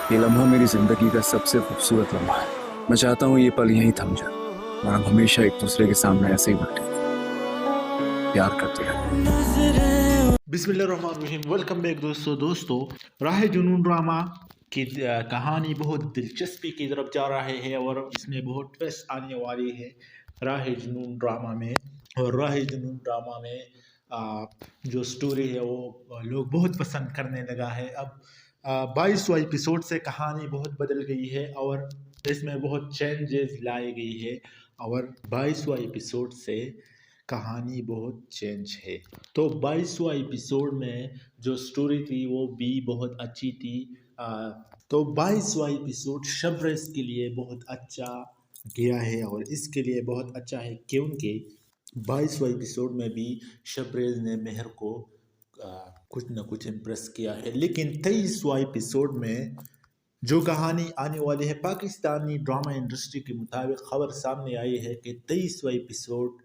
ये लम्हा मेरी जिंदगी का सबसे खूबसूरत लम्हा है। मैं चाहता हूँ ये पल यहीं थम जाए और हम हमेशा एक दूसरे के सामने ऐसे ही बैठे प्यार करते हैं। बिस्मिल्लाहिर्रहमानिर्रहीम। वेलकम बैक दोस्तों राह जुनून ड्रामा की कहानी बहुत दिलचस्पी की तरफ जा रहे हैं और इसमें बहुत ट्विस्ट आने वाली है राह जुनून ड्रामा में। और राह जुनून ड्रामा में जो स्टोरी है वो लोग बहुत पसंद करने लगा है। अब 22वां एपिसोड से कहानी बहुत बदल गई है और इसमें बहुत चेंजेस लाई गई है और 22वां एपिसोड से कहानी बहुत चेंज है। तो 22वां एपिसोड में जो स्टोरी थी वो भी बहुत अच्छी थी। तो 22वां एपिसोड शबरेज के लिए बहुत अच्छा गया है और इसके लिए बहुत अच्छा है क्योंकि 22वां एपिसोड में भी शबरेज ने मेहर को कुछ न कुछ इम्प्रेस किया है। लेकिन 23वां एपिसोड में जो कहानी आने वाली है, पाकिस्तानी ड्रामा इंडस्ट्री के मुताबिक खबर सामने आई है कि 23वां एपिसोड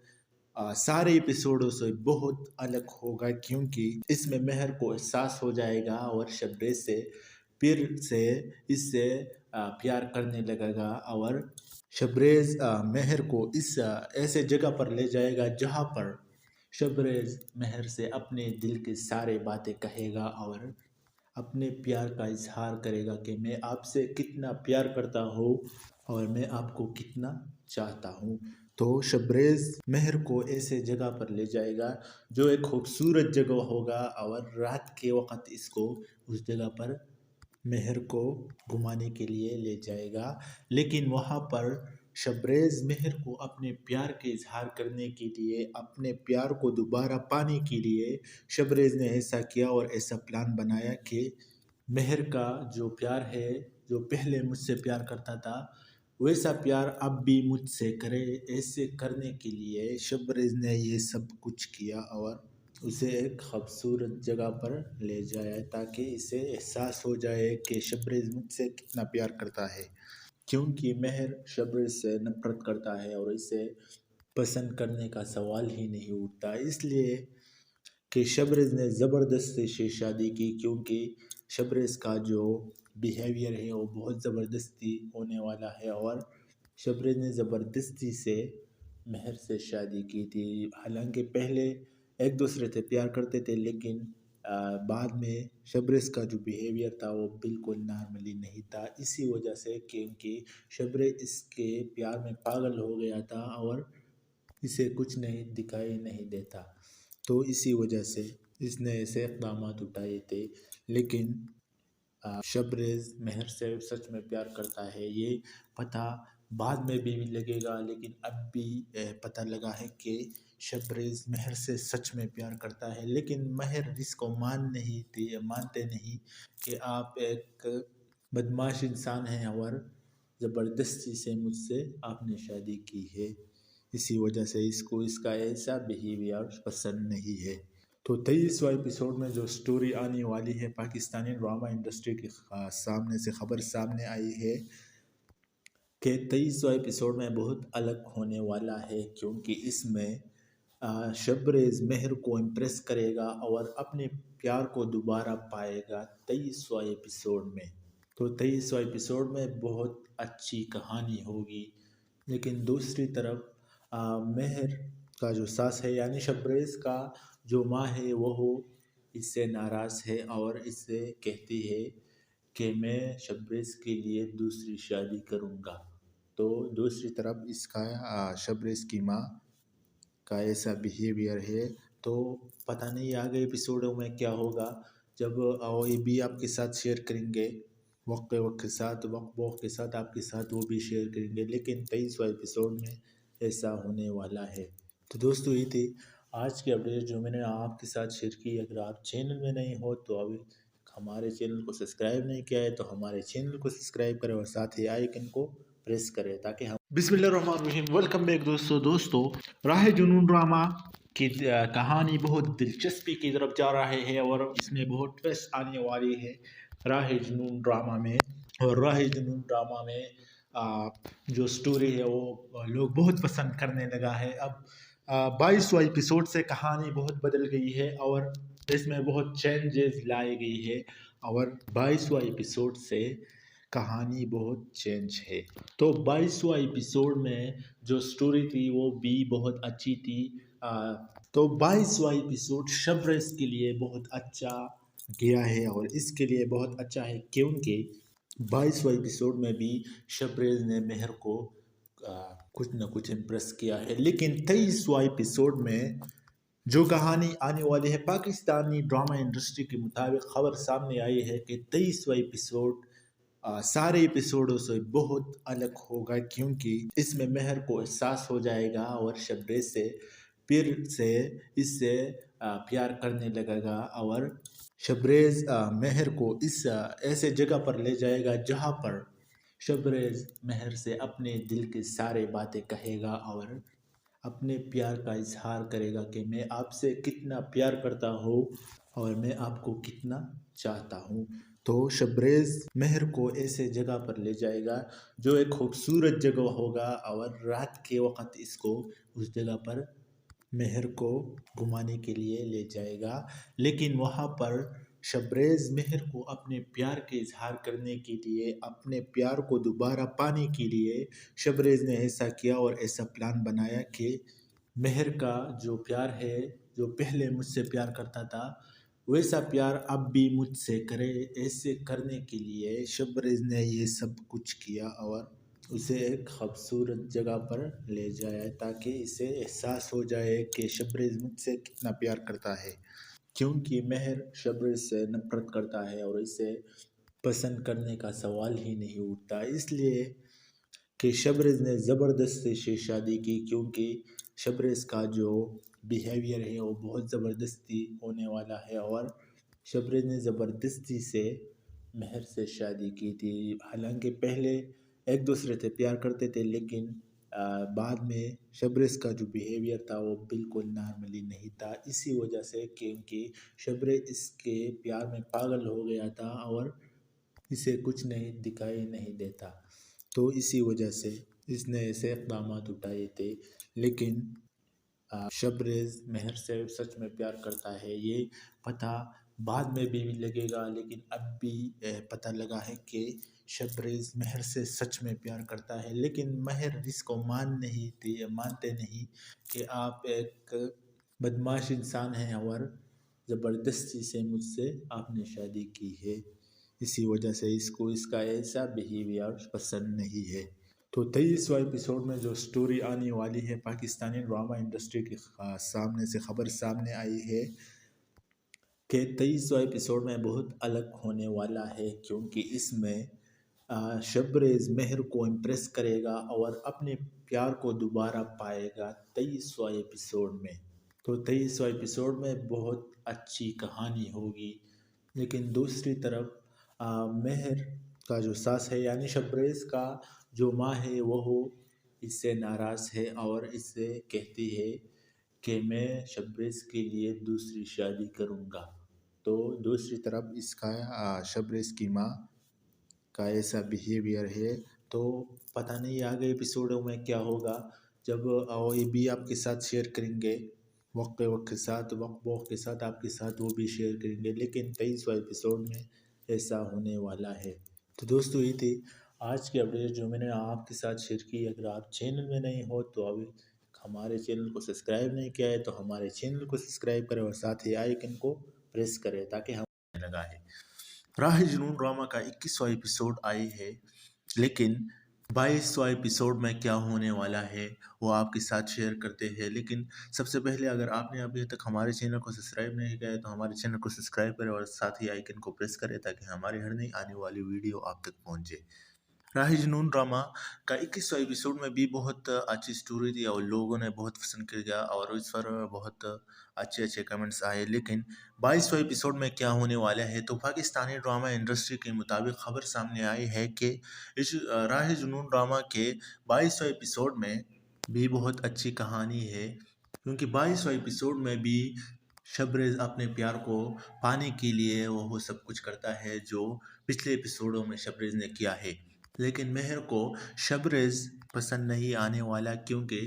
सारे एपिसोडों से बहुत अलग होगा क्योंकि इसमें मेहर को एहसास हो जाएगा और शबरेज से फिर से इससे प्यार करने लगेगा और शबरेज मेहर को इस ऐसे जगह पर ले जाएगा जहाँ पर शबरेज मेहर से अपने दिल की सारे बातें कहेगा और अपने प्यार का इजहार करेगा कि मैं आपसे कितना प्यार करता हूँ और मैं आपको कितना चाहता हूँ। तो शबरेज मेहर को ऐसे जगह पर ले जाएगा जो एक खूबसूरत जगह होगा और रात के वक़्त इसको उस जगह पर मेहर को घुमाने के लिए ले जाएगा। लेकिन वहाँ पर शबरेज मेहर को अपने प्यार के इजहार करने के लिए, अपने प्यार को दोबारा पाने के लिए शबरेज ने ऐसा किया और ऐसा प्लान बनाया कि मेहर का जो प्यार है, जो पहले मुझसे प्यार करता था वैसा प्यार अब भी मुझसे करे। ऐसे करने के लिए शबरेज ने ये सब कुछ किया और उसे एक खूबसूरत जगह पर ले जाया ताकि इसे एहसास हो जाए कि शबरेज मुझसे कितना प्यार करता है। क्योंकि मेहर शबरेज से नफरत करता है और इसे पसंद करने का सवाल ही नहीं उठता, इसलिए कि शबरेज ने ज़बरदस्ती से शादी की क्योंकि शबरेज का जो बिहेवियर है वो बहुत ज़बरदस्ती होने वाला है और शबरेज ने ज़बरदस्ती से मेहर से शादी की थी। हालांकि पहले एक दूसरे से प्यार करते थे लेकिन बाद में शबरेज का जो बिहेवियर था वो बिल्कुल नॉर्मली नहीं था, इसी वजह से क्योंकि शबरेज इसके प्यार में पागल हो गया था और इसे कुछ नहीं दिखाई नहीं देता, तो इसी वजह से इसने ऐसे इक़दाम उठाए थे। लेकिन शबरेज मेहर से सच में प्यार करता है ये पता बाद में भी लगेगा, लेकिन अब भी पता लगा है कि शबरेज मेहर से सच में प्यार करता है। लेकिन मेहर इसको मानते नहीं कि आप एक बदमाश इंसान हैं और ज़बरदस्ती से मुझसे आपने शादी की है, इसी वजह से इसको इसका ऐसा बिहेवियर पसंद नहीं है। तो 23वां एपिसोड में जो स्टोरी आने वाली है, पाकिस्तानी ड्रामा इंडस्ट्री के सामने से खबर सामने आई है कि 23वां एपिसोड में बहुत अलग होने वाला है क्योंकि इसमें शबरेज मेहर को इम्प्रेस करेगा और अपने प्यार को दोबारा पाएगा 23वां एपिसोड में। तो 23वां एपिसोड में बहुत अच्छी कहानी होगी। लेकिन दूसरी तरफ मेहर का जो सास है यानी शबरेज का जो माँ है वो इससे नाराज़ है और इससे कहती है कि मैं शबरेज के लिए दूसरी शादी करूँगा। तो दूसरी तरफ इसका शबरेज की माँ का ऐसा बिहेवियर है। तो पता नहीं आगे एपिसोडों में क्या होगा, जब ये भी आपके साथ शेयर करेंगे वक्त के साथ आपके साथ वो भी शेयर करेंगे। लेकिन 23वां एपिसोड में ऐसा होने वाला है। तो दोस्तों ये थी आज की अपडेट जो मैंने आपके साथ शेयर की। अगर आप चैनल में नहीं हो तो अभी हमारे चैनल को सब्सक्राइब नहीं किया है तो हमारे चैनल को सब्सक्राइब करें और साथ ही आइकन को प्रेस करें ताकि हम बिस्मिल्लाहिर्रहमानिर्रहीम। वेलकम बैक दोस्तों राह जुनून ड्रामा की कहानी बहुत दिलचस्पी की तरफ जा रहे हैं और इसमें बहुत ट्विस्ट आने वाली है राह जुनून ड्रामा में। और राह जुनून ड्रामा में जो स्टोरी है वो लोग बहुत पसंद करने लगा है। अब 22वां एपिसोड से कहानी बहुत बदल गई है और इसमें बहुत चेंजेस लाई गई है और 22वां एपिसोड से कहानी बहुत चेंज है। तो 22वां एपिसोड में जो स्टोरी थी वो भी बहुत अच्छी थी। तो 22वां एपिसोड शबरेज के लिए बहुत अच्छा गया है और इसके लिए बहुत अच्छा है क्योंकि 22वां एपिसोड में भी शबरेज ने मेहर को आ, कुछ न कुछ इम्प्रेस किया है। लेकिन 23वां एपिसोड में जो कहानी आने वाली है, पाकिस्तानी ड्रामा इंडस्ट्री के मुताबिक खबर सामने आई है कि 23वां एपिसोड सारे एपिसोडों से बहुत अलग होगा क्योंकि इसमें मेहर को एहसास हो जाएगा और शबरेज से फिर से इससे प्यार करने लगेगा और शबरेज मेहर को इस ऐसे जगह पर ले जाएगा जहाँ पर शबरेज मेहर से अपने दिल की सारी बातें कहेगा और अपने प्यार का इजहार करेगा कि मैं आपसे कितना प्यार करता हूँ और मैं आपको कितना चाहता हूँ। तो शबरेज मेहर को ऐसे जगह पर ले जाएगा जो एक खूबसूरत जगह होगा और रात के वक़्त इसको उस जगह पर मेहर को घुमाने के लिए ले जाएगा। लेकिन वहाँ पर शबरेज मेहर को अपने प्यार के इजहार करने के लिए, अपने प्यार को दोबारा पाने के लिए शबरेज ने ऐसा किया और ऐसा प्लान बनाया कि मेहर का जो प्यार है, जो पहले मुझसे प्यार करता था वैसा प्यार अब भी मुझसे करे। ऐसे करने के लिए शबरेज ने ये सब कुछ किया और उसे एक खूबसूरत जगह पर ले जाया ताकि इसे एहसास हो जाए कि शबरेज मुझसे कितना प्यार करता है। क्योंकि मेहर शबरेज से नफरत करता है और इसे पसंद करने का सवाल ही नहीं उठता, इसलिए कि शबरेज ने ज़बरदस्ती से शादी की क्योंकि शबरेज का जो बिहेवियर है वो बहुत ज़बरदस्ती होने वाला है और शबरेज ने ज़बरदस्ती से मेहर से शादी की थी। हालांकि पहले एक दूसरे से प्यार करते थे लेकिन बाद में शबरेज का जो बिहेवियर था वो बिल्कुल नॉर्मली नहीं था, इसी वजह से क्योंकि शबरेज इसके प्यार में पागल हो गया था और इसे कुछ नहीं दिखाई नहीं देता, तो इसी वजह से इसने ऐसे इक़दाम उठाए थे। लेकिन शबरेज मेहर से सच में प्यार करता है ये पता बाद में भी लगेगा, लेकिन अब भी पता लगा है कि शबरेज मेहर से सच में प्यार करता है। लेकिन मेहर इसको मानते नहीं कि आप एक बदमाश इंसान हैं और ज़बरदस्ती से मुझसे आपने शादी की है, इसी वजह से इसको इसका ऐसा बिहेवियर पसंद नहीं है। तो 23वां एपिसोड में जो स्टोरी आने वाली है, पाकिस्तानी ड्रामा इंडस्ट्री के सामने से खबर सामने आई है कि 23वां एपिसोड में बहुत अलग होने वाला है क्योंकि इसमें शबरेज मेहर को इम्प्रेस करेगा और अपने प्यार को दोबारा पाएगा 23वां एपिसोड में। तो 23वां एपिसोड में बहुत अच्छी कहानी होगी। लेकिन दूसरी तरफ मेहर का जो सास है यानी शबरेज का जो माँ है वो इससे नाराज़ है और इससे कहती है कि मैं शबरेज के लिए दूसरी शादी करूँगा। तो दूसरी तरफ इसका शबरेज की माँ का ऐसा बिहेवियर है, तो पता नहीं आगे एपिसोडों में क्या होगा। जब ये भी आपके साथ शेयर करेंगे वक्त के साथ, वक्त के साथ आपके साथ वो भी शेयर करेंगे। लेकिन 23वां एपिसोड में ऐसा होने वाला है। तो दोस्तों ये थी आज की अपडेट जो मैंने आपके साथ शेयर की। अगर आप चैनल में नहीं हो तो अभी हमारे चैनल को सब्सक्राइब नहीं किया है तो हमारे चैनल को सब्सक्राइब करें और साथ ही आइकन को प्रेस करें ताकि हम लगा है। राह जुनून ड्रामा का 21वां एपिसोड आई है, लेकिन 22वां एपिसोड में क्या होने वाला है वो आपके साथ शेयर करते हैं। लेकिन सबसे पहले अगर आपने अभी तक हमारे चैनल को सब्सक्राइब नहीं किया है तो हमारे चैनल को सब्सक्राइब करें और साथ ही आइकन को प्रेस करें ताकि हमारी हर नई आने वाली वीडियो आप तक पहुंचे। राह जुनून ड्रामा का 21वां एपिसोड में भी बहुत अच्छी स्टोरी थी और लोगों ने बहुत पसंद किया और इस पर बहुत अच्छे कमेंट्स आए। लेकिन 22वां एपिसोड में क्या होने वाला है, तो पाकिस्तानी ड्रामा इंडस्ट्री के मुताबिक खबर सामने आई है कि इस राह जुनून ड्रामा के 22वां एपिसोड में भी बहुत अच्छी कहानी है क्योंकि 22वां एपिसोड में भी शबरेज अपने प्यार को पाने के लिए वो सब कुछ करता है जो पिछले एपिसोडों में शबरेज ने किया है। लेकिन मेहर को शबरेज पसंद नहीं आने वाला क्योंकि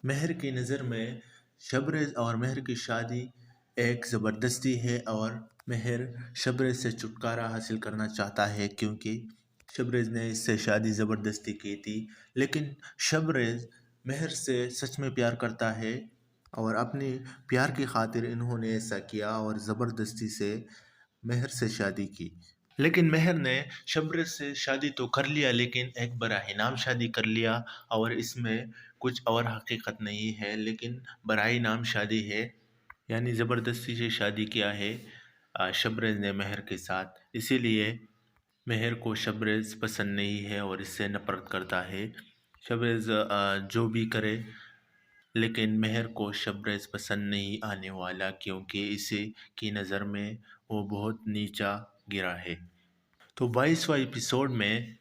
मेहर की नज़र में शबरेज और मेहर की शादी एक ज़बरदस्ती है और मेहर शबरेज से छुटकारा हासिल करना चाहता है क्योंकि शबरेज़ ने इससे शादी ज़बरदस्ती की थी, लेकिन शबरेज़ मेहर से सच में प्यार करता है और अपने प्यार की खातिर इन्होंने ऐसा किया और ज़बरदस्ती से मेहर से शादी की। लेकिन मेहर ने शबरेज़ से शादी तो कर लिया, लेकिन एक बराए नाम शादी कर लिया और इसमें कुछ और हकीकत नहीं है, लेकिन बराए नाम शादी है, यानी ज़बरदस्ती से शादी किया है शबरेज़ ने मेहर के साथ। इसीलिए मेहर को शबरेज़ पसंद नहीं है और इससे नफ़रत करता है। शबरेज़ जो भी करे, लेकिन मेहर को शबरेज़ पसंद नहीं आने वाला, क्योंकि इसे की नज़र में वो बहुत नीचा गिरा है। तो 22वां एपिसोड में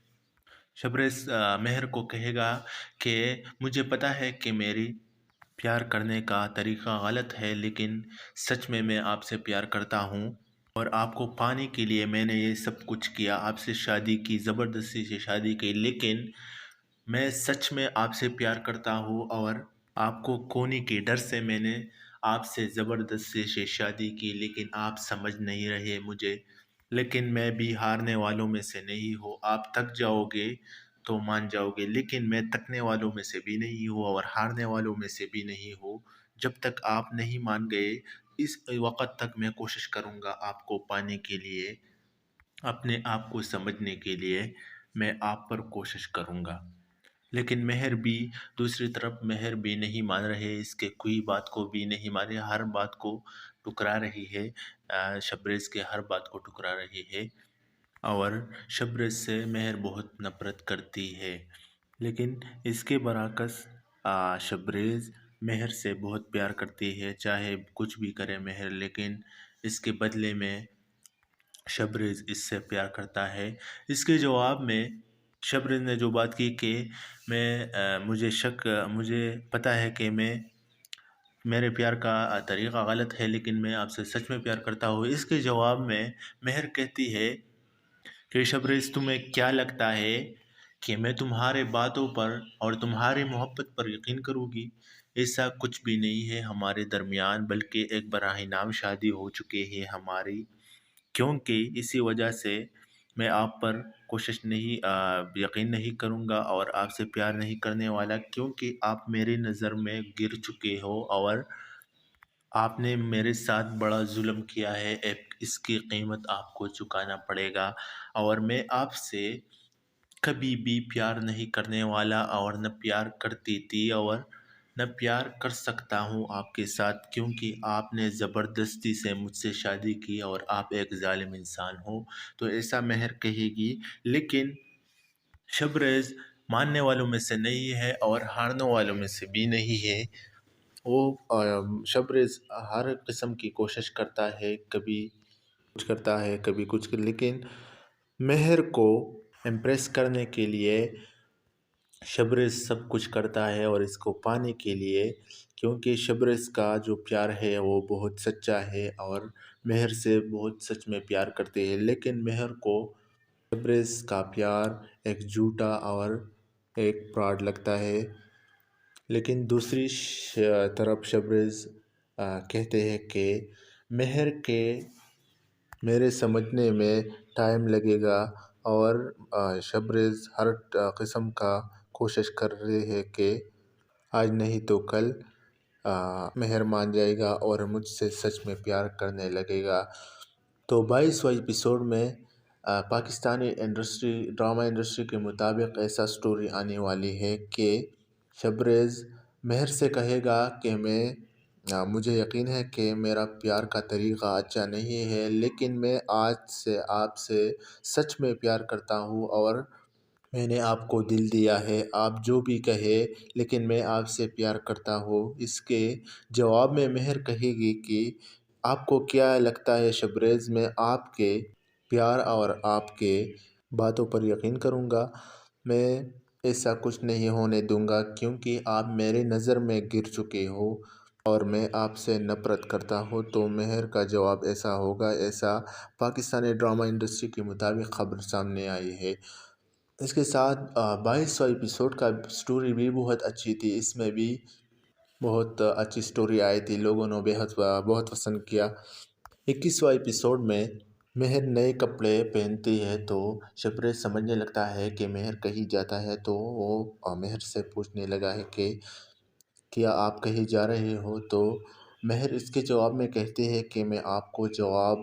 शबरेज़ मेहर को कहेगा कि मुझे पता है कि मेरी प्यार करने का तरीका गलत है, लेकिन सच में मैं आपसे प्यार करता हूँ और आपको पाने के लिए मैंने ये सब कुछ किया, आपसे शादी की, ज़बरदस्ती से शादी की, लेकिन मैं सच में आपसे प्यार करता हूँ और आपको खोने के डर से मैंने आपसे ज़बरदस्ती से शादी की, लेकिन आप समझ नहीं रहे मुझे। लेकिन मैं भी हारने वालों में से नहीं हूँ, आप थक जाओगे तो मान जाओगे, लेकिन मैं थकने वालों में से भी नहीं हूँ और हारने वालों में से भी नहीं हूँ। जब तक आप नहीं मान गए, इस वक़्त तक मैं कोशिश करूँगा आपको पाने के लिए, अपने आप को समझने के लिए मैं आप पर कोशिश करूँगा। लेकिन मेहर भी दूसरी तरफ मेहर भी नहीं मान रहे, इसके कोई बात को भी नहीं मान रहे, हर बात को ठुकरा रही है, शबरेज़ के हर बात को ठुकरा रही है और शबरेज़ से मेहर बहुत नफ़रत करती है। लेकिन इसके बरअक्स शबरेज़ मेहर से बहुत प्यार करती है, चाहे कुछ भी करे मेहर, लेकिन इसके बदले में शबरेज़ इससे प्यार करता है। इसके जवाब में शबरेज़ ने जो बात की कि मुझे पता है कि मेरे प्यार का तरीक़ा गलत है, लेकिन मैं आपसे सच में प्यार करता हूँ। इसके जवाब में मेहर कहती है कि शबरेज़, तुम्हें क्या लगता है कि मैं तुम्हारे बातों पर और तुम्हारी मोहब्बत पर यकीन करूँगी? ऐसा कुछ भी नहीं है हमारे दरमियान, बल्कि एक बराह नाम शादी हो चुकी है हमारी, क्योंकि इसी वजह से मैं आप पर यकीन नहीं करूँगा और आपसे प्यार नहीं करने वाला, क्योंकि आप मेरी नज़र में गिर चुके हो और आपने मेरे साथ बड़ा जुल्म किया है। इसकी कीमत आपको चुकाना पड़ेगा और मैं आपसे कभी भी प्यार नहीं करने वाला और न प्यार करती थी और न प्यार कर सकता हूँ आपके साथ, क्योंकि आपने ज़बरदस्ती से मुझसे शादी की और आप एक ज़ालिम इंसान हो। तो ऐसा मेहर कहेगी, लेकिन शबरेज़ मानने वालों में से नहीं है और हारने वालों में से भी नहीं है। वो शबरेज़ हर किस्म की कोशिश करता है, कभी कुछ करता है, कभी कुछ, लेकिन मेहर को इम्प्रेस करने के लिए शबरेज़ सब कुछ करता है और इसको पाने के लिए, क्योंकि शबरेज़ का जो प्यार है वो बहुत सच्चा है और मेहर से बहुत सच में प्यार करते हैं, लेकिन मेहर को शबरेज़ का प्यार एक झूठा और एक फ्रॉड लगता है। लेकिन दूसरी तरफ शबरेज़ कहते हैं कि मेहर के मेरे समझने में टाइम लगेगा और शबरेज़ हर किस्म का कोशिश कर रहे हैं कि आज नहीं तो कल मेहर मान जाएगा और मुझसे सच में प्यार करने लगेगा। तो 22वां एपिसोड में पाकिस्तानी ड्रामा इंडस्ट्री के मुताबिक ऐसा स्टोरी आने वाली है कि शबरेज़ मेहर से कहेगा कि मुझे यकीन है कि मेरा प्यार का तरीक़ा अच्छा नहीं है, लेकिन मैं आज से आपसे सच में प्यार करता हूँ और मैंने आपको दिल दिया है, आप जो भी कहे, लेकिन मैं आपसे प्यार करता हूँ। इसके जवाब में मेहर कहेगी कि आपको क्या लगता है शबरेज़, मैं आपके प्यार और आपके बातों पर यकीन करूँगा? मैं ऐसा कुछ नहीं होने दूँगा, क्योंकि आप मेरी नज़र में गिर चुके हो और मैं आपसे नफ़रत करता हूँ। तो मेहर का जवाब ऐसा होगा, ऐसा पाकिस्तानी ड्रामा इंडस्ट्री के मुताबिक ख़बर सामने आई है। इसके साथ 22वां एपिसोड का स्टोरी भी बहुत अच्छी थी, इसमें भी बहुत अच्छी स्टोरी आई थी, लोगों ने बहुत पसंद किया। 21वां एपिसोड में مہر نئے کپڑے پہنتی ہے تو شبریز سمجھنے لگتا ہے کہ مہر کہیں جاتا ہے، تو وہ مہر سے پوچھنے لگا ہے کہ کیا آپ کہیں جا رہے ہو؟ تو مہر اس کے جواب میں کہتی ہے کہ میں آپ کو جواب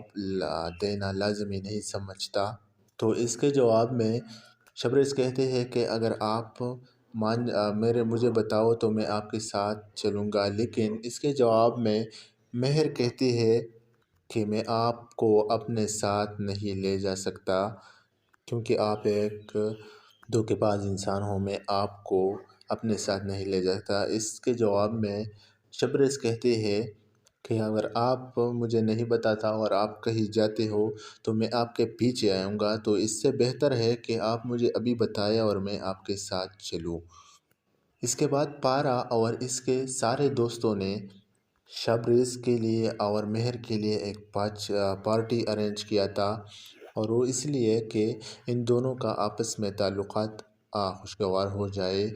دینا لازمی نہیں سمجھتا۔ تو اس کے جواب میں شبریز کہتے ہیں کہ اگر آپ مجھے بتاؤ تو میں آپ کے ساتھ چلوں گا، لیکن اس کے جواب میں مہر کہتی ہے کہ میں آپ کو اپنے ساتھ نہیں لے جا سکتا، کیونکہ آپ ایک دھوکے باز انسان ہو، میں آپ کو اپنے ساتھ نہیں لے جاتا۔ اس کے جواب میں شبریز کہتے ہیں کہ اگر آپ مجھے نہیں بتاتا اور آپ کہیں جاتے ہو تو میں آپ کے پیچھے آؤں گا، تو اس سے بہتر ہے کہ آپ مجھے ابھی بتائیں اور میں آپ کے ساتھ چلوں۔ اس کے بعد پارا اور اس کے سارے دوستوں نے شبریز کے لیے اور مہر کے لیے ایک پارٹی ارینج کیا تھا، اور وہ اس لیے کہ ان دونوں کا آپس میں تعلقات خوشگوار ہو جائے۔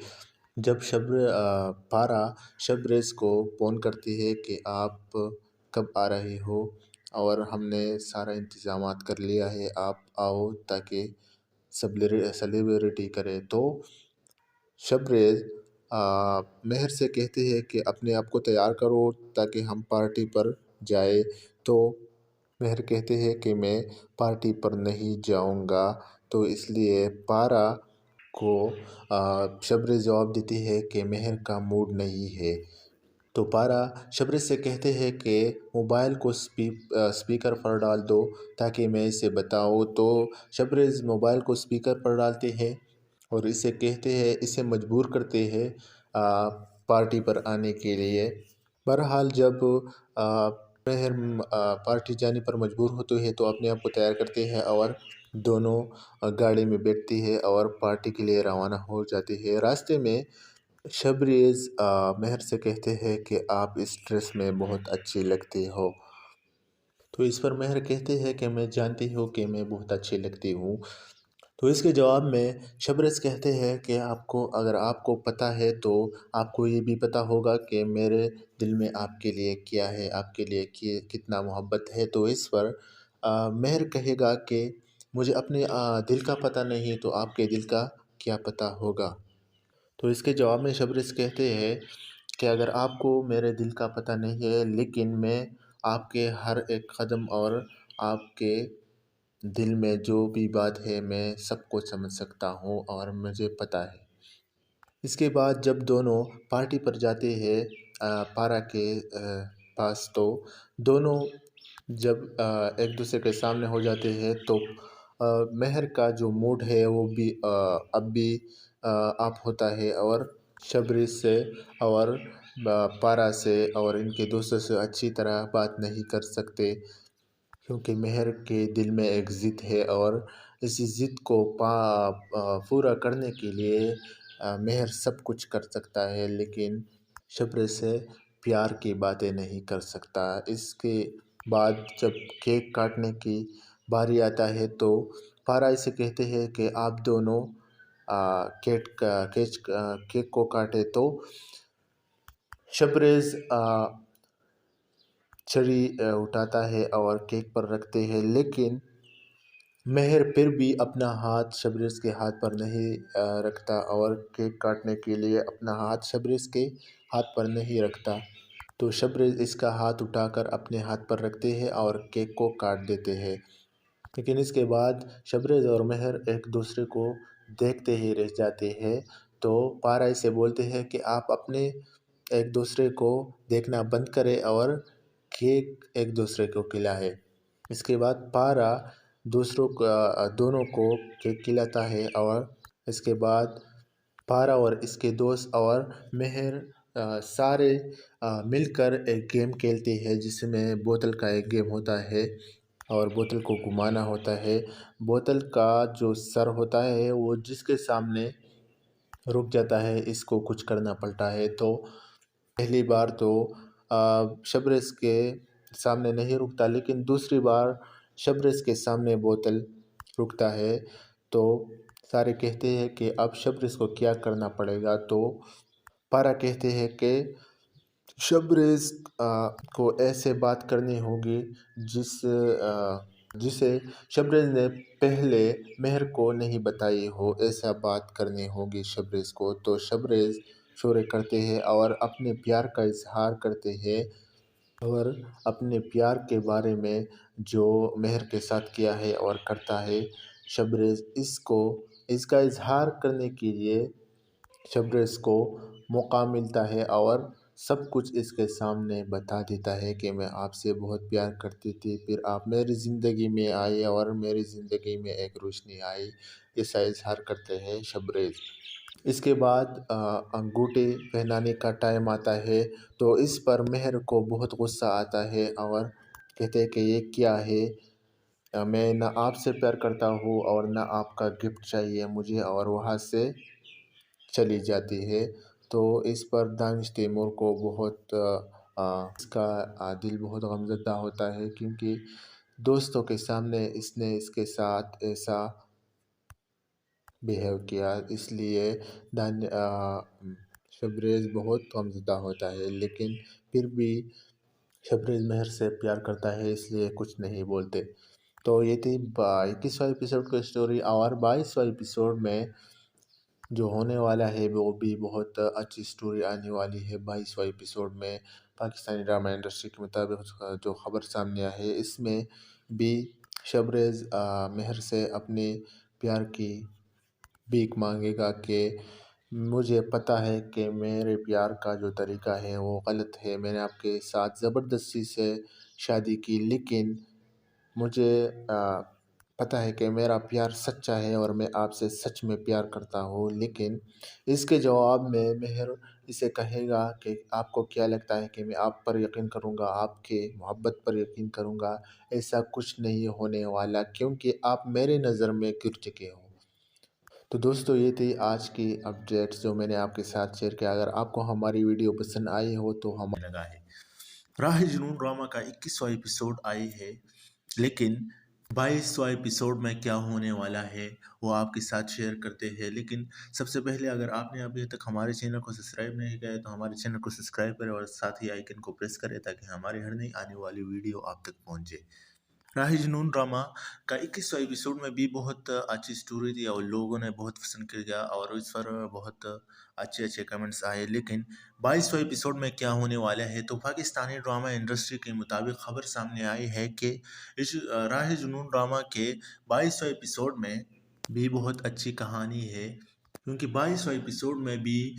جب پارا شبریز کو فون کرتی ہے کہ آپ کب آ رہے ہو اور ہم نے سارا انتظامات کر لیا ہے، آپ آؤ تاکہ سیلیبریٹی کرے، تو شبریز مہر سے کہتے ہیں کہ اپنے آپ کو تیار کرو تاکہ ہم پارٹی پر جائے۔ تو مہر کہتے ہیں کہ میں پارٹی پر نہیں جاؤں گا، تو اس لیے پارا کو شبریز جواب دیتی ہے کہ مہر کا موڈ نہیں ہے۔ تو پارا شبریز سے کہتے ہیں کہ موبائل کو اسپیکر پر ڈال دو تاکہ میں اسے بتاؤں، تو شبریز موبائل کو اسپیکر پر ڈالتے ہیں اور اسے مجبور کرتے ہیں پارٹی پر آنے کے لیے۔ بہرحال جب مہر پارٹی جانے پر مجبور ہوتے ہیں تو اپنے آپ کو تیار کرتے ہیں اور دونوں گاڑی میں بیٹھتی ہے اور پارٹی کے لیے روانہ ہو جاتی ہے۔ راستے میں شبریز مہر سے کہتے ہیں کہ آپ اس ڈریس میں بہت اچھی لگتی ہو، تو اس پر مہر کہتے ہیں کہ میں جانتی ہوں کہ میں بہت اچھی لگتی ہوں۔ تو اس کے جواب میں شبریز کہتے ہیں کہ اگر آپ کو پتہ ہے تو آپ کو یہ بھی پتہ ہوگا کہ میرے دل میں آپ کے لیے کیا ہے، آپ کے لیے کتنا محبت ہے۔ تو اس پر مہر کہے گا کہ مجھے اپنے دل کا پتہ نہیں، تو آپ کے دل کا کیا پتہ ہوگا۔ تو اس کے جواب میں شبریز کہتے ہیں کہ اگر آپ کو میرے دل کا پتہ نہیں ہے، لیکن میں آپ کے ہر ایک قدم اور آپ کے دل میں جو بھی بات ہے میں سب کو سمجھ سکتا ہوں اور مجھے پتہ ہے۔ اس کے بعد جب دونوں پارٹی پر جاتے ہیں پارا کے پاس، تو دونوں جب ایک دوسرے کے سامنے ہو جاتے ہیں تو مہر کا جو موڈ ہے وہ بھی اب بھی آپ ہوتا ہے، اور شبریز سے اور پارا سے اور ان کے دوستوں سے اچھی طرح بات نہیں کر سکتے، کیونکہ مہر کے دل میں ایک ضد ہے، اور اسی ضد کو پورا کرنے کے لیے مہر سب کچھ کر سکتا ہے، لیکن شبریز سے پیار کی باتیں نہیں کر سکتا۔ اس کے بعد جب کیک کاٹنے کی باری آتا ہے تو پارا اسے کہتے ہیں کہ آپ دونوں کیک کو کاٹے، تو شبریز چھری اٹھاتا ہے اور کیک پر رکھتے ہیں، لیکن مہر پھر بھی اپنا ہاتھ شبریز کے ہاتھ پر نہیں رکھتا اور کیک کاٹنے کے لیے اپنا ہاتھ شبریز کے ہاتھ پر نہیں رکھتا۔ تو شبریز اس کا ہاتھ اٹھا کر اپنے ہاتھ پر رکھتے ہیں اور کیک کو کاٹ دیتے ہیں، لیکن اس کے بعد شبریز اور مہر ایک دوسرے کو دیکھتے ہی رہ جاتے ہیں۔ تو پارا اسے بولتے ہیں کہ آپ اپنے ایک دوسرے کو دیکھنا بند کرے اور کیک ایک دوسرے کو کھلائے۔ اس کے بعد پارا دونوں کو کیک کھلاتا ہے، اور اس کے بعد پارا اور اس کے دوست اور مہر سارے مل کر ایک گیم کھیلتے ہیں، جس میں بوتل کا ایک گیم ہوتا ہے اور بوتل کو گھمانا ہوتا ہے۔ بوتل کا جو سر ہوتا ہے وہ جس کے سامنے رک جاتا ہے اس کو کچھ کرنا پڑتا ہے۔ تو پہلی بار تو شبریز کے سامنے نہیں رکتا، لیکن دوسری بار شبریز کے سامنے بوتل رکتا ہے، تو سارے کہتے ہیں کہ اب شبریز کو کیا کرنا پڑے گا۔ تو پارا کہتے ہیں کہ شبریز کو ایسے بات کرنی ہوگی जिसे शबरेज़ ने पहले मेहर को नहीं बताई हो। ऐसा बात करनी होगी शबरेज़ को। तो शबरेज़ शोरे करते हैं और अपने प्यार का इज़हार करते हैं और अपने प्यार के बारे में जो मेहर के साथ किया है और करता है। शबरेज़ इसका इज़हार करने के लिए शबरेज़ को मौका मिलता है और सब कुछ इसके सामने बता देता है कि मैं आपसे बहुत प्यार करती थी, फिर आप मेरी ज़िंदगी में आए और मेरी ज़िंदगी में एक रोशनी आई। ऐसा इज़हार करते हैं शबरेज़। इसके बाद अंगूठी पहनाने का टाइम आता है, तो इस पर मेहर को बहुत गुस्सा आता है और कहते हैं कि ये क्या है? मैं ना आपसे प्यार करता हूँ और ना आपका गिफ्ट चाहिए मुझे, और वहाँ से चली जाती है। तो इस पर दानिश तैमूर को बहुत इसका दिल बहुत गमज़दा होता है, क्योंकि दोस्तों के सामने इसने इसके साथ ऐसा बिहेव किया, इसलिए शबरेज़ बहुत गमज़दा होता है। लेकिन फिर भी शबरेज़ मेहर से प्यार करता है, इसलिए कुछ नहीं बोलते। तो ये थी 21वां एपिसोड की स्टोरी, और 22वां एपिसोड में जो होने वाला है वो भी बहुत अच्छी स्टोरी आने वाली है। 22वां एपिसोड में पाकिस्तानी ड्रामा इंडस्ट्री के मुताबिक जो खबर सामने आई है, इसमें भी शबरेज़ मेहर से अपने प्यार की भीख मांगेगा कि मुझे पता है कि मेरे प्यार का जो तरीका है वो गलत है, मैंने आपके साथ ज़बरदस्ती से शादी की, लेकिन मुझे पता है कि मेरा प्यार सच्चा है और मैं आपसे सच में प्यार करता हूँ। लेकिन इसके जवाब में मेहर इसे कहेगा कि आपको क्या लगता है कि मैं आप पर यकीन करूँगा, आपके मोहब्बत पर यकीन करूँगा? ऐसा कुछ नहीं होने वाला, क्योंकि आप मेरे नज़र में गिर चुके हो। तो दोस्तों, ये थी आज की अपडेट्स जो मैंने आपके साथ शेयर किया। अगर आपको हमारी वीडियो पसंद आई हो तो हम लगा है। राह जुनून ड्रामा का 21वां एपिसोड आई है, लेकिन 22वां एपिसोड में क्या होने वाला है वो आपके साथ शेयर करते हैं। लेकिन सबसे पहले, अगर आपने अभी तक हमारे चैनल को सब्सक्राइब नहीं किया है तो हमारे चैनल को सब्सक्राइब करें और साथ ही आइकन को प्रेस करें, ताकि हमारी हर नई आने वाली वीडियो आप तक पहुंचे। राह जुनून ड्रामा का 21वां एपिसोड में भी बहुत अच्छी स्टोरी थी और लोगों ने बहुत पसंद किया और इस पर बहुत अच्छे अच्छे कमेंट्स आए। लेकिन 22वां एपिसोड में क्या होने वाला है, तो पाकिस्तानी ड्रामा इंडस्ट्री के मुताबिक खबर सामने आई है कि इस राह जुनून ड्रामा के 22वां एपिसोड में भी बहुत अच्छी कहानी है, क्योंकि 22वां एपिसोड में भी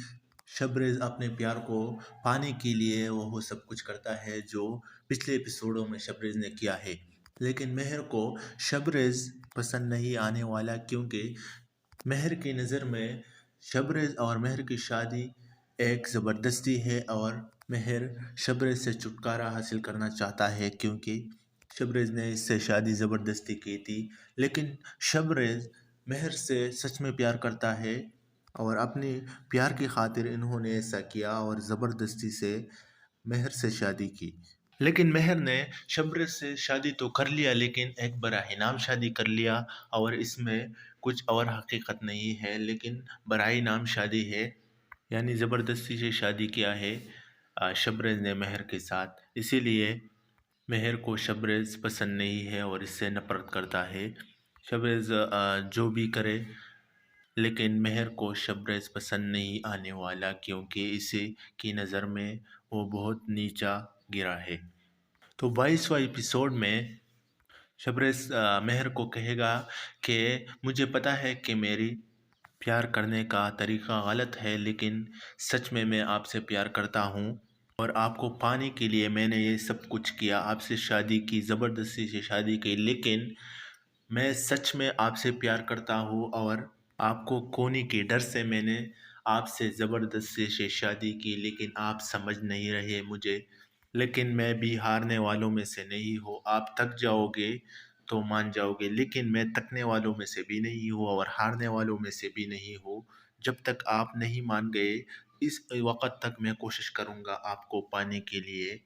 शबरेज़ अपने प्यार को पाने के लिए वो सब कुछ करता है जो पिछले एपिसोडों में शबरेज़ ने किया है। लेकिन मेहर को शबरेज़ पसंद नहीं आने वाला, क्योंकि मेहर की नज़र में शबरेज़ और मेहर की शादी एक ज़बरदस्ती है और मेहर शबरेज़ से छुटकारा हासिल करना चाहता है, क्योंकि शबरेज़ ने इससे शादी ज़बरदस्ती की थी। लेकिन शबरेज़ मेहर से सच में प्यार करता है और अपने प्यार की खातिर इन्होंने ऐसा किया और ज़बरदस्ती से मेहर से शादी की। लेकिन मेहर ने शबरेज़ से शादी तो कर लिया, लेकिन एक बराह नाम शादी कर लिया और इसमें कुछ और हकीकत नहीं है, लेकिन बराह नाम शादी है, यानी ज़बरदस्ती से शादी किया है शबरेज़ ने मेहर के साथ। इसीलिए मेहर को शबरेज़ पसंद नहीं है और इससे नफ़रत करता है। शबरेज़ जो भी करे, लेकिन मेहर को शबरेज़ पसंद नहीं आने वाला, क्योंकि इसे की नज़र में वो बहुत नीचा गिरा है। तो 22वां एपिसोड में शबरेज़ मेहर को कहेगा कि मुझे पता है कि मेरी प्यार करने का तरीका गलत है, लेकिन सच में मैं आपसे प्यार करता हूँ और आपको पाने के लिए मैंने ये सब कुछ किया, आपसे शादी की, ज़बरदस्ती से शादी की। लेकिन मैं सच में आपसे प्यार करता हूँ और आपको खोने के डर से मैंने आपसे ज़बरदस्ती से शादी की, लेकिन आप समझ नहीं रहे मुझे। लेकिन मैं भी हारने वालों में से नहीं हूँ, आप थक जाओगे तो मान जाओगे, लेकिन मैं थकने वालों में से भी नहीं हूँ और हारने वालों में से भी नहीं हूँ। जब तक आप नहीं मान गए, इस वक़्त तक मैं कोशिश करूँगा आपको पाने के लिए,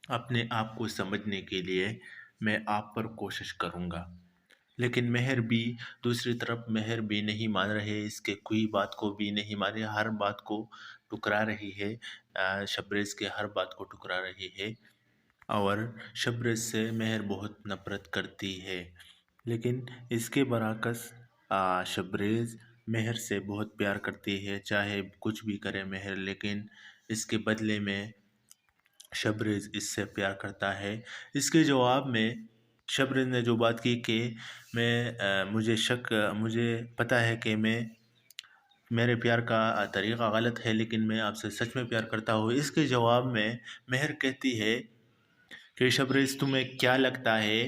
अपने आप को समझने के लिए मैं आप पर कोशिश करूँगा। लेकिन मेहर भी, दूसरी तरफ मेहर भी नहीं मान रहे, इसके कोई बात को भी नहीं मान रहे, हर बात को ठुकरा रही है, शबरेज़ के हर बात को ठुकरा रही है। और शबरेज़ से मेहर बहुत नफ़रत करती है। लेकिन इसके बरअक्स शबरेज़ मेहर से बहुत प्यार करती है, चाहे कुछ भी करे मेहर, लेकिन इसके बदले में शबरेज़ इससे प्यार करता है। इसके जवाब में शबरेज़ ने जो बात की कि मुझे पता है कि मेरे प्यार का तरीक़ा गलत है, लेकिन मैं आपसे सच में प्यार करता हूँ। इसके जवाब में मेहर कहती है कि शबरेज़, तुम्हें क्या लगता है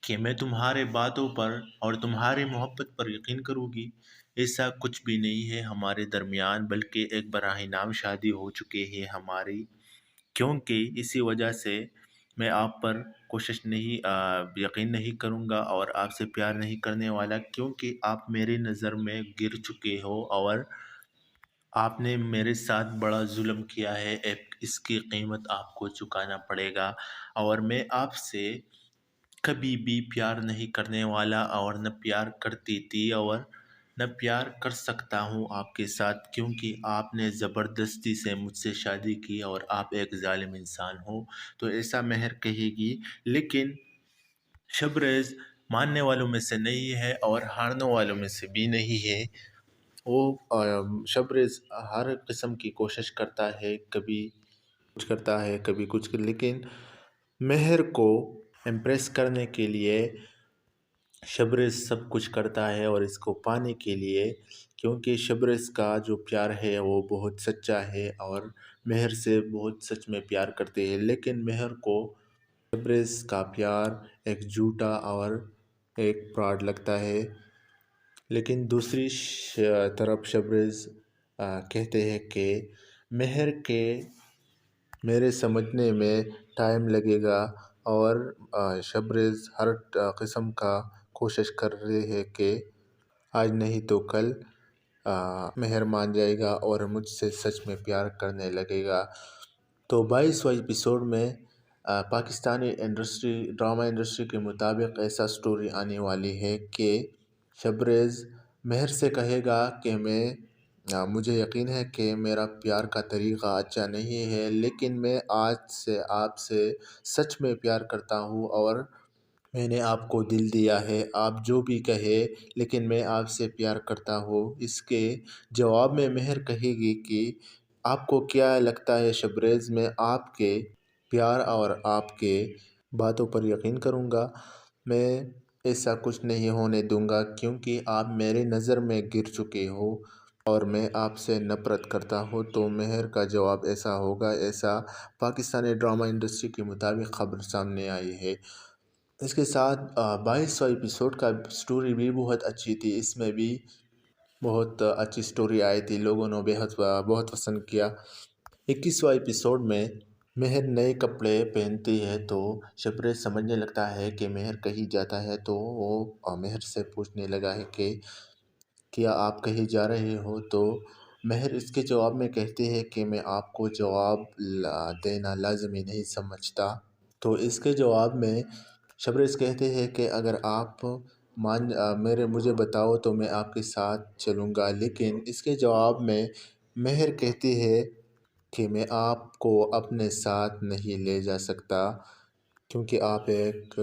कि मैं तुम्हारे बातों पर और तुम्हारी मोहब्बत पर यकीन करूँगी? ऐसा कुछ भी नहीं है हमारे दरमियान, बल्कि एक बराह नाम शादी हो चुकी है हमारी। क्योंकि इसी वजह से मैं आप पर यकीन नहीं करूँगा और आपसे प्यार नहीं करने वाला, क्योंकि आप मेरी नज़र में गिर चुके हो और आपने मेरे साथ बड़ा जुल्म किया है। एक इसकी कीमत आपको चुकाना पड़ेगा और मैं आपसे कभी भी प्यार नहीं करने वाला और न प्यार करती थी और न प्यार कर सकता हूँ आपके साथ, क्योंकि आपने ज़बरदस्ती से मुझसे शादी की और आप एक ज़ालिम इंसान हो। तो ऐसा मेहर कहेगी, लेकिन शबरेज़ मानने वालों में से नहीं है और हारने वालों में से भी नहीं है। वो शबरेज़ हर किस्म की कोशिश करता है, कभी कुछ करता है, कभी कुछ, लेकिन मेहर को इम्प्रेस करने के लिए शबरेज़ सब कुछ करता है और इसको पाने के लिए, क्योंकि शबरेज़ का जो प्यार है वो बहुत सच्चा है और मेहर से बहुत सच में प्यार करते हैं। लेकिन मेहर को शबरेज़ का प्यार एक झूठा और एक फ्रॉड लगता है। लेकिन दूसरी तरफ शबरेज़ कहते हैं कि मेहर के मेरे समझने में टाइम लगेगा और शबरेज़ हर किस्म का कोशिश कर रही है कि आज नहीं तो कल मेहर मान जाएगा और मुझसे सच में प्यार करने लगेगा। तो 22वां एपिसोड में पाकिस्तानी ड्रामा इंडस्ट्री के मुताबिक ऐसा स्टोरी आने वाली है कि शबरेज़ मेहर से कहेगा कि मुझे यकीन है कि मेरा प्यार का तरीक़ा अच्छा नहीं है, लेकिन मैं आज से आपसे सच में प्यार करता हूँ और मैंने आपको दिल दिया है, आप जो भी कहे, लेकिन मैं आपसे प्यार करता हूँ। इसके जवाब में मेहर कहेगी कि आपको क्या लगता है शबरेज़, मैं आपके प्यार और आपके बातों पर यकीन करूँगा। मैं ऐसा कुछ नहीं होने दूँगा, क्योंकि आप मेरी नज़र में गिर चुके हो और मैं आपसे नफ़रत करता हूँ। तो मेहर का जवाब ऐसा होगा, ऐसा पाकिस्तानी ड्रामा इंडस्ट्री के मुताबिक ख़बर सामने आई है। इसके साथ 22वां एपिसोड का स्टोरी भी बहुत अच्छी थी। इसमें भी बहुत अच्छी स्टोरी आई थी, लोगों ने बहुत पसंद किया। 21वां एपिसोड में मेहर नए कपड़े पहनती है तो शबरेज़ समझने लगता है कि मेहर कहीं जाता है, तो वो मेहर से पूछने लगा है कि क्या आप कहीं जा रहे हो? तो मेहर इसके जवाब में कहती है कि मैं आपको जवाब देना लाज़मी नहीं समझता। तो इसके जवाब में शबरेज़ कहते हैं कि अगर आप मुझे बताओ तो मैं आपके साथ चलूँगा, लेकिन इसके जवाब में मेहर कहती है कि मैं आपको अपने साथ नहीं ले जा सकता, क्योंकि आप एक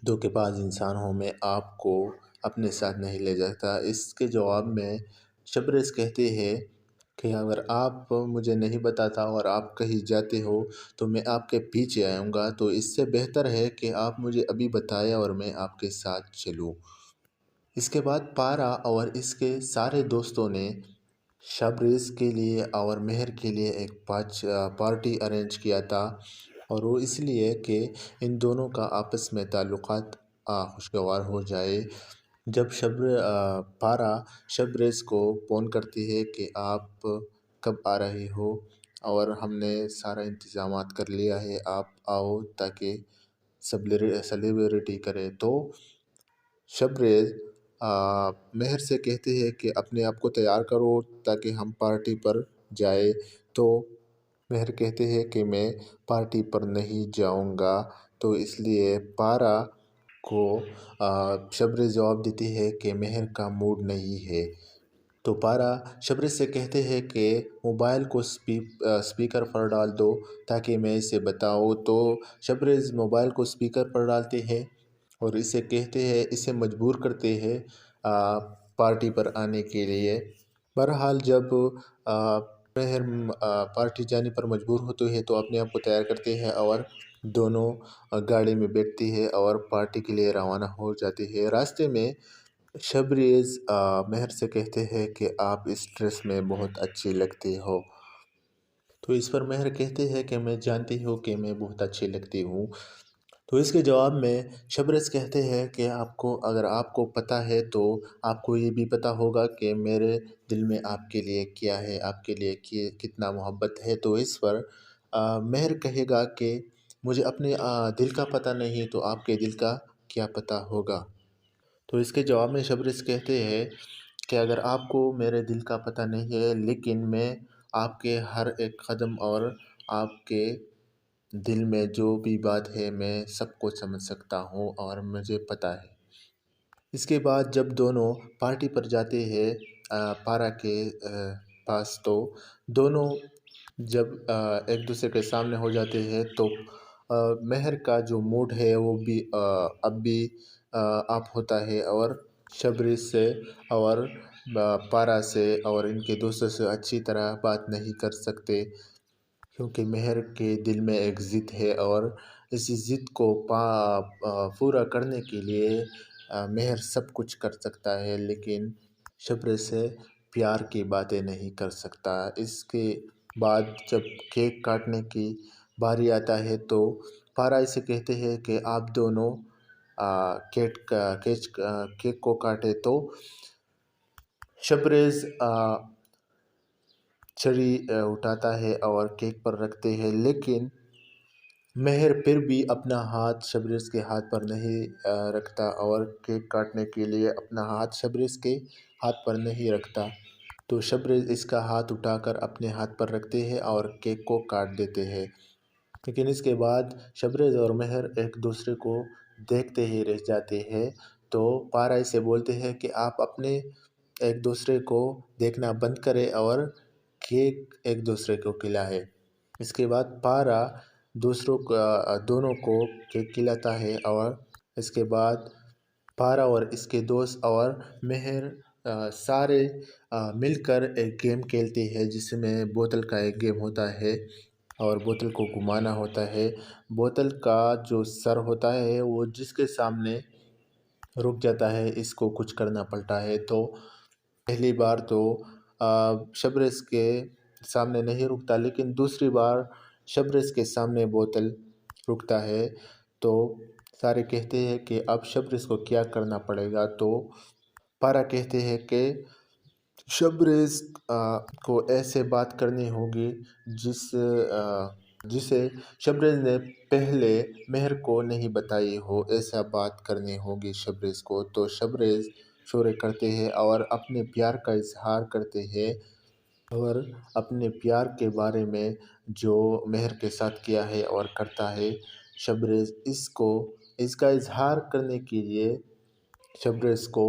धोखेबाज इंसान हो, मैं आपको अपने साथ नहीं ले जाता। इसके जवाब में शबरेज़ कहती है कि अगर आप मुझे नहीं बताता और आप कहीं जाते हो तो मैं आपके पीछे आऊँगा, तो इससे बेहतर है कि आप मुझे अभी बताएं और मैं आपके साथ चलूँ। इसके बाद पारा और इसके सारे दोस्तों ने शबरेज़ के लिए और मेहर के लिए एक पार्टी अरेंज किया था, और वो इसलिए कि इन दोनों का आपस में ताल्लुक़ात खुशगवार हो जाए। जब पारा शबरेज़ को फ़ोन करती है कि आप कब आ रहे हो और हमने सारा इंतज़ामात कर लिया है, आप आओ ताकि सेलिब्रिटी करें। तो शबरेज़ मेहर से कहती है कि अपने आप को तैयार करो ताकि हम पार्टी पर जाए। तो मेहर कहते हैं कि मैं पार्टी पर नहीं जाऊंगा। तो इसलिए पारा को शबरेज़ जवाब देती है कि मेहर का मूड नहीं है। तो पारा शबरीर से कहते हैं कि मोबाइल को स्पीकर पर डाल दो ताकि मैं इसे बताऊँ। तो शबरीर मोबाइल को स्पीकर पर डालते हैं और इसे कहते हैं, इसे मजबूर करते हैं पार्टी पर आने के लिए। बहरहाल जब आ, मेहर पार्टी जाने पर मजबूर होते हैं तो अपने आप को तैयार करते हैं और दोनों गाड़ी में बैठती है और पार्टी के लिए रवाना हो जाती है। रास्ते में शबरीज़ मेहर से कहते हैं कि आप इस ड्रेस में बहुत अच्छी लगती हो। तो इस पर मेहर कहते हैं कि मैं जानती हूँ कि मैं बहुत अच्छी लगती हूँ। तो इसके जवाब में शबरीज़ कहते हैं कि अगर आपको पता है तो आपको ये भी पता होगा कि मेरे दिल में आपके लिए क्या है, आपके लिए कितना मोहब्बत है। तो इस पर मेहर कहेगा कि मुझे अपने दिल का पता नहीं तो आपके दिल का क्या पता होगा। तो इसके जवाब में शबरीज़ कहते हैं कि अगर आपको मेरे दिल का पता नहीं है, लेकिन मैं आपके हर एक कदम और आपके दिल में जो भी बात है मैं सब कुछ समझ सकता हूँ और मुझे पता है। इसके बाद जब दोनों पार्टी पर जाते हैं पारा के पास, तो दोनों जब एक दूसरे के सामने हो जाते हैं तो मेहर का जो मूड है वो भी अब भी अप होता है और शबरीर से और पारा से और इनके दोस्तों से अच्छी तरह बात नहीं कर सकते, क्योंकि मेहर के दिल में एक ज़िद है और इस ज़िद को पूरा करने के लिए मेहर सब कुछ कर सकता है, लेकिन शबरीर से प्यार की बातें नहीं कर सकता। इसके बाद जब केक काटने की बारी आता है तो पारा इसे कहते हैं कि आप दोनों केक को काटे। तो शबरीर छड़ी उठाता है और केक पर रखते हैं, लेकिन मेहर फिर भी अपना हाथ शबरीर के हाथ पर नहीं रखता और केक काटने के लिए अपना हाथ शबरीर के हाथ पर नहीं रखता। तो शबरीर इसका हाथ उठाकर अपने हाथ पर रखते हैं और केक को काट देते हैं। लेकिन इसके बाद शबरीर और मेहर एक दूसरे को देखते ही रह जाते हैं। तो पारा इसे बोलते हैं कि आप अपने एक दूसरे को देखना बंद करें और केक एक दूसरे को खिलाए। इसके बाद पारा दोनों को केक खिलाता है और इसके बाद पारा और इसके दोस्त और मेहर सारे मिलकर एक गेम खेलते हैं, जिसमें बोतल का एक गेम होता है और बोतल को घुमाना होता है। बोतल का जो सर होता है वो जिसके सामने रुक जाता है, इसको कुछ करना पड़ता है। तो पहली बार तो शबरीर के सामने नहीं रुकता, लेकिन दूसरी बार शबरीर के सामने बोतल रुकता है। तो सारे कहते हैं कि अब शबरीर को क्या करना पड़ेगा। तो पारा कहते हैं कि शबरीर को ऐसे बात करनी होगी जिसे शबरीर ने पहले मेहर को नहीं बताई हो, ऐसा बात करनी होगी शबरीर को। तो शबरीर शोरे करते हैं और अपने प्यार का इजहार करते हैं और अपने प्यार के बारे में जो मेहर के साथ किया है और करता है। शबरीर इसका इजहार करने के लिए शबरीर को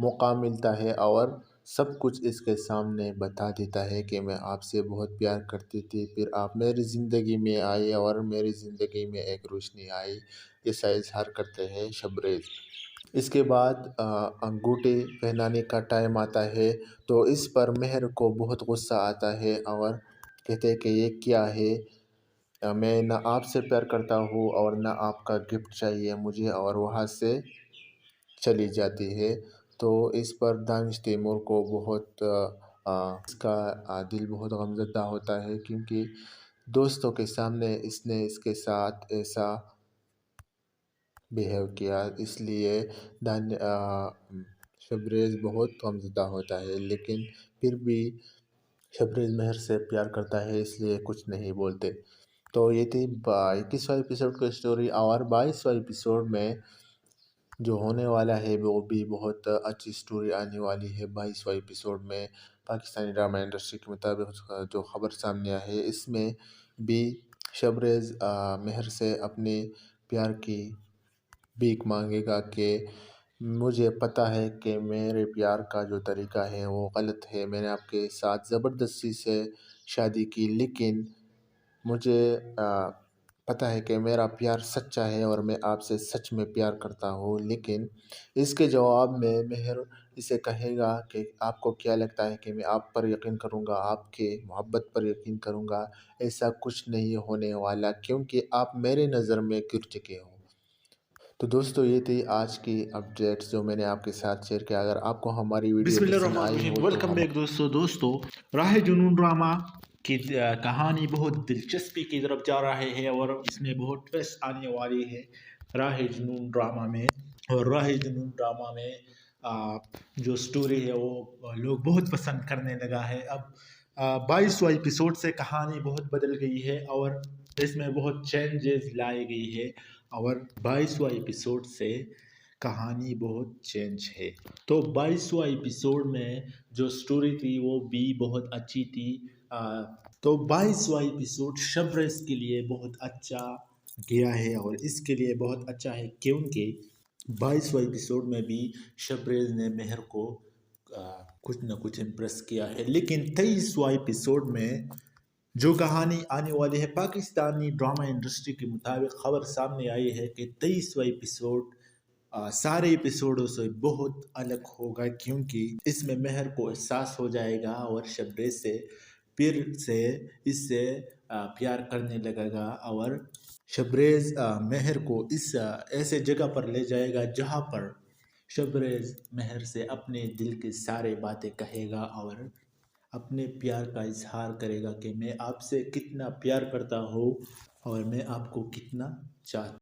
मौका मिलता है और सब कुछ इसके सामने बता देता है कि मैं आपसे बहुत प्यार करती थी, फिर आप मेरी ज़िंदगी में आए और मेरी ज़िंदगी में एक रोशनी आई। ऐसा इजहार करते हैं शबरीर। इसके बाद अंगूठी पहनाने का टाइम आता है। तो इस पर मेहर को बहुत गुस्सा आता है और कहते हैं कि ये क्या है, मैं ना आपसे प्यार करता हूँ और ना आपका गिफ्ट चाहिए मुझे, और वहाँ से चली जाती है। तो इस पर दानिश तैमूर को बहुत इसका दिल बहुत गमज़दा होता है, क्योंकि दोस्तों के सामने इसने इसके साथ ऐसा बिहेव किया, इसलिए शबरीर बहुत गमज़दा होता है। लेकिन फिर भी शबरीर मेहर से प्यार करता है, इसलिए कुछ नहीं बोलते। तो ये थी 21वां एपिसोड की स्टोरी, और 22वां एपिसोड में जो होने वाला है वो भी बहुत अच्छी स्टोरी आने वाली है। 22वां एपिसोड में पाकिस्तानी ड्रामा इंडस्ट्री के मुताबिक जो खबर सामने आई है, इसमें भी शबरीर मेहर से अपने प्यार की भीख मांगेगा कि مجھے پتہ ہے کہ میرے پیار کا جو طریقہ ہے وہ غلط ہے، میں نے آپ کے ساتھ زبردستی سے شادی کی، لیکن مجھے پتہ ہے کہ میرا پیار سچا ہے اور میں آپ سے سچ میں پیار کرتا ہوں، لیکن اس کے جواب میں مہر اسے کہے گا کہ آپ کو کیا لگتا ہے کہ میں آپ پر یقین کروں گا، آپ کے محبت پر یقین کروں گا؟ ایسا کچھ نہیں ہونے والا، کیونکہ آپ میرے نظر میں گر چکے ہو۔ تو دوستو یہ تھی آج کی اپڈیٹس جو میں نے آپ کے ساتھ شیئر کیا۔ اگر آپ کو ہماری ویڈیو بسم اللہ پسند الرحمن آئی الرحیم، ہو تو ویلکم بیک دوستو راہ جنون ڈرامہ کی کہانی بہت دلچسپی کی طرف جا رہے ہیں اور اس میں بہت ٹویسٹ آنے والی ہے راہ جنون ڈرامہ میں۔ اور راہ جنون ڈرامہ میں جو سٹوری ہے وہ لوگ بہت پسند کرنے لگا ہے۔ اب 22واں ایپیسوڈ سے کہانی بہت بدل گئی ہے اور اس میں بہت چینجز لائی گئی ہے، اور 22واں ایپیسوڈ سے کہانی بہت چینج ہے۔ تو 22واں ایپیسوڈ میں جو سٹوری تھی وہ بھی بہت اچھی تھی۔ تو 22واں ایپیسوڈ شبریز کے لیے بہت اچھا گیا ہے، اور اس کے لیے بہت اچھا ہے کیونکہ 22واں ایپیسوڈ میں بھی شبریز نے مہر کو کچھ نہ کچھ امپریس کیا ہے، لیکن 23واں ایپیسوڈ میں جو کہانی آنے والی ہے، پاکستانی ڈرامہ انڈسٹری کے مطابق خبر سامنے آئی ہے کہ 23واں ایپیسوڈ سارے ایپیسوڈوں سے بہت الگ ہوگا، کیونکہ اس میں مہر کو احساس ہو جائے گا اور شبریز سے پھر سے اس سے پیار کرنے لگے گا، اور شبریز مہر کو اس ایسے جگہ پر لے جائے گا جہاں پر شبریز مہر سے اپنے دل کی سارے باتیں کہے گا اور اپنے پیار کا اظہار کرے گا کہ میں آپ سے کتنا پیار کرتا ہوں اور میں آپ کو کتنا چاہتا ہوں۔